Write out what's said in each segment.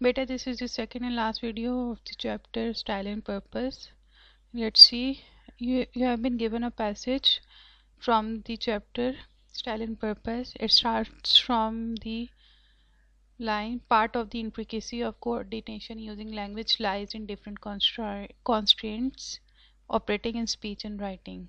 Beta, this is the second and last video of the chapter Style and Purpose. Let's see. You have been given a passage from the chapter Style and Purpose. It starts from the line, part of the intricacy of coordination using language lies in different constraints operating in speech and writing.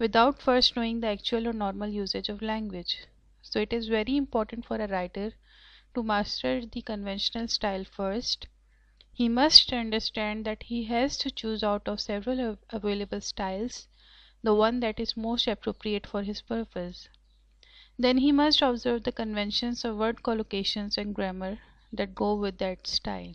without first knowing the actual or normal usage of language. So it is very important for a writer to master the conventional style first. He must understand that he has to choose out of several available styles the one that is most appropriate for his purpose. Then he must observe the conventions of word collocations and grammar that go with that style.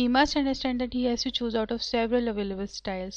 He must understand that he has to choose out of several available styles.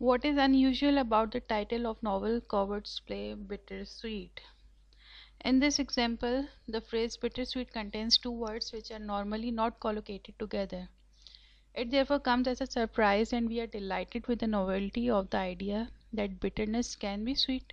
what is unusual about the title of novel Coward's Play Bittersweet? In this example, the phrase bittersweet contains two words which are normally not collocated together. It therefore comes as a surprise, and we are delighted with the novelty of the idea that bitterness can be sweet.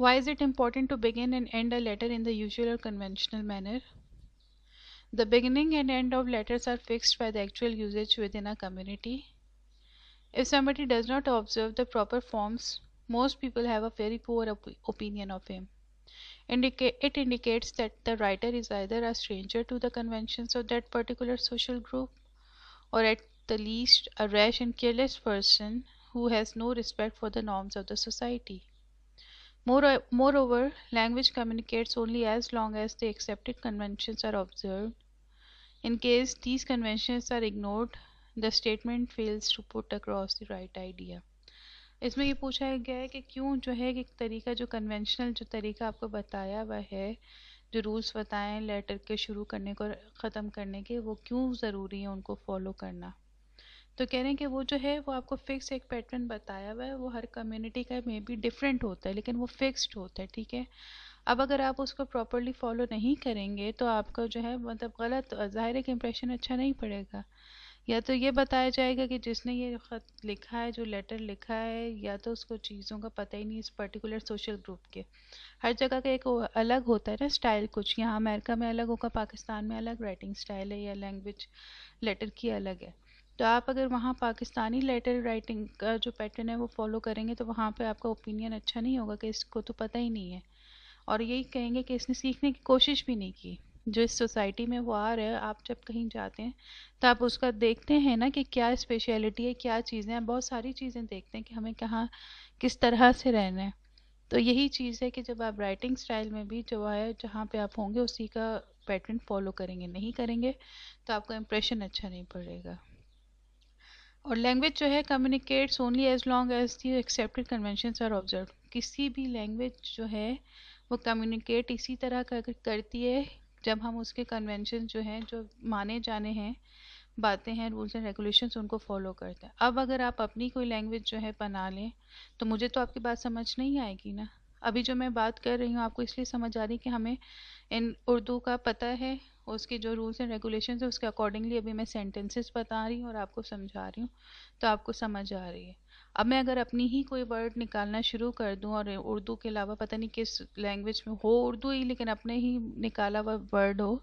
Why is it important to begin and end a letter in the usual or conventional manner? The beginning and end of letters are fixed by the actual usage within a community. If somebody does not observe the proper forms, most people have a very poor opinion of him. It indicates that the writer is either a stranger to the conventions of that particular social group, or at the least a rash and careless person who has no respect for the norms of the society. Moreover, language communicates only as long as the accepted conventions are observed. In case these conventions are ignored, the statement fails to put across the right idea. اس میں یہ پوچھا گیا ہے کہ کیوں جو ہے ایک طریقہ جو کنونشنل جو طریقہ آپ کو بتایا ہوا ہے، جو رولز بتائیں لیٹر کے شروع کرنے کو ختم کرنے کے، وہ کیوں ضروری ہے ان کو فالو کرنا. تو کہہ رہے ہیں کہ وہ جو ہے وہ آپ کو فکس ایک پیٹرن بتایا ہوا ہے، وہ ہر کمیونٹی کا میں بھی ڈفرینٹ ہوتا ہے لیکن وہ فکسڈ ہوتا ہے. ٹھیک ہے، اب اگر آپ اس کو پراپرلی فالو نہیں کریں گے تو آپ کا جو ہے مطلب غلط ظاہر ہے کہ امپریشن اچھا نہیں پڑے گا. یا تو یہ بتایا جائے گا کہ جس نے یہ خط لکھا ہے، جو لیٹر لکھا ہے، یا تو اس کو چیزوں کا پتہ ہی نہیں اس پرٹیکولر سوشل گروپ کے. ہر جگہ کا ایک الگ ہوتا ہے نا اسٹائل، کچھ یہاں امریکہ میں الگ ہوگا، پاکستان میں الگ رائٹنگ اسٹائل ہے یا لینگویج لیٹر کی الگ ہے. تو آپ اگر وہاں پاکستانی لیٹر رائٹنگ کا جو پیٹرن ہے وہ فالو کریں گے تو وہاں پہ آپ کا اوپینین اچھا نہیں ہوگا کہ اس کو تو پتہ ہی نہیں ہے، اور یہی کہیں گے کہ اس نے سیکھنے کی کوشش بھی نہیں کی. جو اس سوسائٹی میں وہ آ رہا ہے، آپ جب کہیں جاتے ہیں تو آپ اس کا دیکھتے ہیں نا کہ کیا اسپیشلٹی ہے، کیا چیزیں ہیں، بہت ساری چیزیں دیکھتے ہیں کہ ہمیں کہاں کس طرح سے رہنا ہے. تو یہی چیز ہے کہ جب آپ رائٹنگ سٹائل میں بھی جو ہے جہاں پہ آپ ہوں گے اسی کا پیٹرن فالو کریں گے، نہیں کریں گے تو آپ کا امپریشن اچھا نہیں پڑے گا. اور لینگویج جو ہے communicates only as long as the accepted conventions are observe. کسی بھی لینگویج جو ہے وہ کمیونیکیٹ اسی طرح کرتی ہے جب ہم اس کے کنونشن جو ہیں، جو مانے جانے ہیں، باتیں ہیں، رولز اینڈ ریگولیشنز، ان کو فالو کرتے ہیں. اب اگر آپ اپنی کوئی لینگویج جو ہے بنا لیں تو مجھے تو آپ کی بات سمجھ نہیں آئے گی نا. ابھی جو میں بات کر رہی ہوں آپ کو اس لیے سمجھ آ رہی کہ ہمیں ان اردو کا پتہ ہے، اس کی جو رولز اینڈ ریگولیشنز ہیں اس کے اکارڈنگلی ابھی میں سینٹنسز بتا رہی ہوں اور آپ کو سمجھا رہی ہوں تو آپ کو سمجھ آ رہی ہے. اب میں اگر اپنی ہی کوئی ورڈ نکالنا شروع کر دوں اور اردو کے علاوہ پتہ نہیں کس لینگویج میں ہو اردو ہی لیکن اپنے ہی نکالا ہوا ورڈ ہو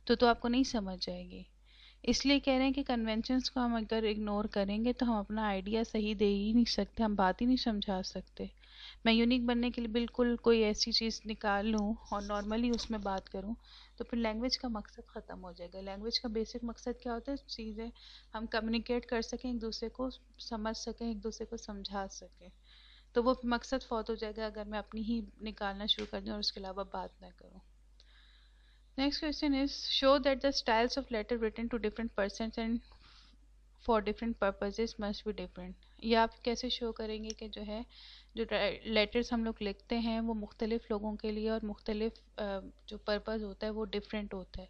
تو آپ کو نہیں سمجھ جائے گی. اس لیے کہہ رہے ہیں کہ کنونشنس کو ہم اگر اگنور کریں گے تو ہم اپنا آئیڈیا صحیح دے ہی نہیں سکتے، ہم بات ہی نہیں سمجھا سکتے. میں یونیک بننے کے لیے بالکل کوئی ایسی چیز نکال لوں اور نارملی اس میں بات کروں تو پھر لینگویج کا مقصد ختم ہو جائے گا. لینگویج کا بیسک مقصد کیا ہوتا ہے؟ چیزیں ہم کمیونیکیٹ کر سکیں، ایک دوسرے کو سمجھ سکیں، ایک دوسرے کو سمجھا سکیں. تو وہ مقصد فوت ہو جائے گا اگر میں اپنی ہی نکالنا شروع کر دوں اور اس کے علاوہ بات نہ کروں. Next question is show that the styles of letter written to different persons and for different purposes must be different. یہ آپ کیسے شو کریں گے کہ جو ہے جو لیٹرز ہم لوگ لکھتے ہیں وہ مختلف لوگوں کے لیے اور مختلف جو پرپز ہوتا ہے وہ ڈفرینٹ ہوتا ہے.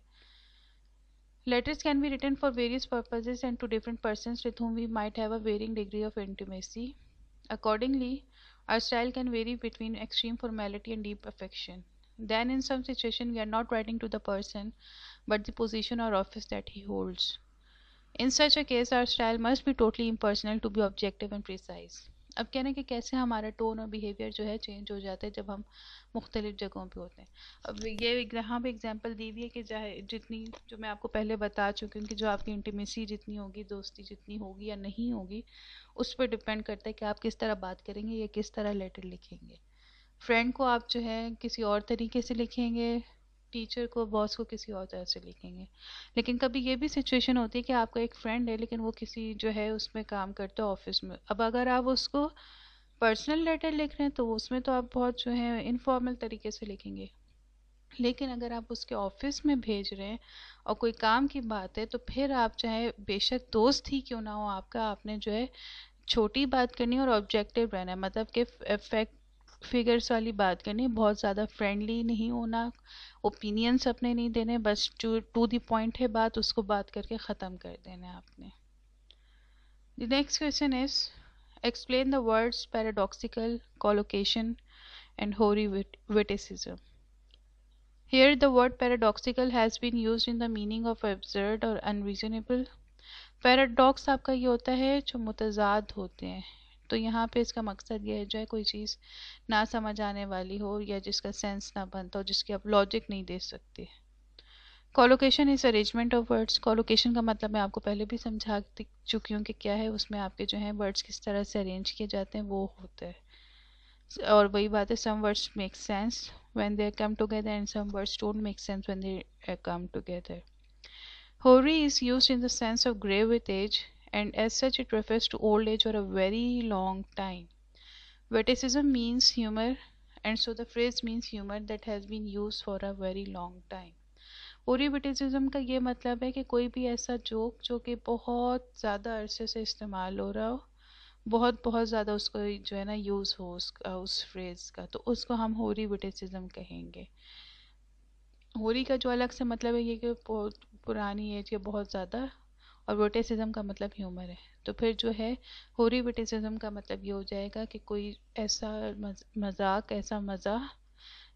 Letters can be written for various purposes and to different persons with whom we might have a varying degree of intimacy. Accordingly, our style can vary between extreme formality and deep affection. Then in some situation we are not writing to the person but the position or office that he holds. In such a case our style must be totally impersonal to be objective and precise. اب کہنا کہ کیسے ہمارا tone اور behaviour جو ہے change ہو جاتا ہے جب ہم مختلف جگہوں پہ ہوتے ہیں. اب یہ یہاں پہ اگزامپل دی ہوئی ہے کہ چاہے جتنی جو میں آپ کو پہلے بتا چکی ہوں کہ جو آپ کی انٹیمیسی جتنی ہوگی، دوستی جتنی ہوگی یا نہیں ہوگی، اس پہ ڈپینڈ کرتا ہے کہ آپ کس طرح بات کریں گے یا کس طرح لیٹر لکھیں گے. فرینڈ کو آپ جو ہے کسی اور طریقے سے لکھیں گے، ٹیچر کو، باس کو کسی اور طرح سے لکھیں گے. لیکن کبھی یہ بھی سچویشن ہوتی ہے کہ آپ کا ایک فرینڈ ہے لیکن وہ کسی جو ہے اس میں کام کرتا ہے آفس میں. اب اگر آپ اس کو پرسنل لیٹر لکھ رہے ہیں تو اس میں تو آپ بہت جو ہے انفارمل طریقے سے لکھیں گے. لیکن اگر آپ اس کے آفس میں بھیج رہے ہیں اور کوئی کام کی بات ہے تو پھر آپ چاہے بے شک دوست ہی کیوں نہ ہو آپ کا، آپ نے جو ہے چھوٹی بات کرنی اور آبجیکٹیو رہنا ہے، مطلب کہ فگرس والی بات کرنی، بہت زیادہ فرینڈلی نہیں ہونا، اوپینینس اپنے نہیں دینے، بس ٹو دی پوائنٹ ہے بات، اس کو بات کر کے ختم کر دینا ہے آپ نے. The next question is explain the words paradoxical, collocation and hoary witticism. Here the word paradoxical has been used in the meaning of absurd or unreasonable. Paradox آپ کا یہ ہوتا ہے جو متضاد ہوتے ہیں، تو یہاں پہ اس کا مقصد یہ ہے جو ہے کوئی چیز نہ سمجھ آنے والی ہو یا جس کا سینس نہ بنتا ہو، جس کی آپ لاجک نہیں دے سکتے. کولوکیشن از ارینجمنٹ آف ورڈس. کولوکیشن کا مطلب میں آپ کو پہلے بھی سمجھا چکی ہوں کہ کیا ہے، اس میں آپ کے جو ہیں ورڈس کس طرح سے ارینج کیے جاتے ہیں وہ ہوتا ہے. اور وہی بات ہے some words make sense when they come together and some words don't make sense when they come together. Hoary is used in the sense of grey with age and as such it refers to old age or a very long time. Witticism means humor and so the phrase means humor that has been used for a very long time. ہوری وٹیسزم کا یہ مطلب ہے کہ کوئی بھی ایسا joke جو کہ بہت زیادہ عرصے سے استعمال ہو رہا ہو بہت بہت زیادہ اس کو جو ہے نا یوز ہو اس فریز کا، تو اس کو ہم ہوری وٹیسزم کہیں گے. ہوری کا جو الگ سے مطلب ہے یہ کہ بہت پرانی ایج کے بہت زیادہ، اور وٹیسزم کا مطلب ہیومر ہے. تو پھر جو ہے ہوری وٹیسزم کا مطلب یہ ہو جائے گا کہ کوئی ایسا مذاق، ایسا مزاح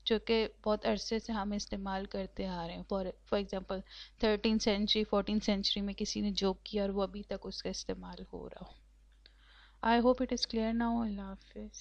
جو کہ بہت عرصے سے ہم استعمال کرتے آ رہے ہیں. فار ایگزامپل 13 سینچری 14 سینچری میں کسی نے جوک کیا اور وہ ابھی تک اس کا استعمال ہو رہا ہو. I hope it is clear now. اللہ حافظ.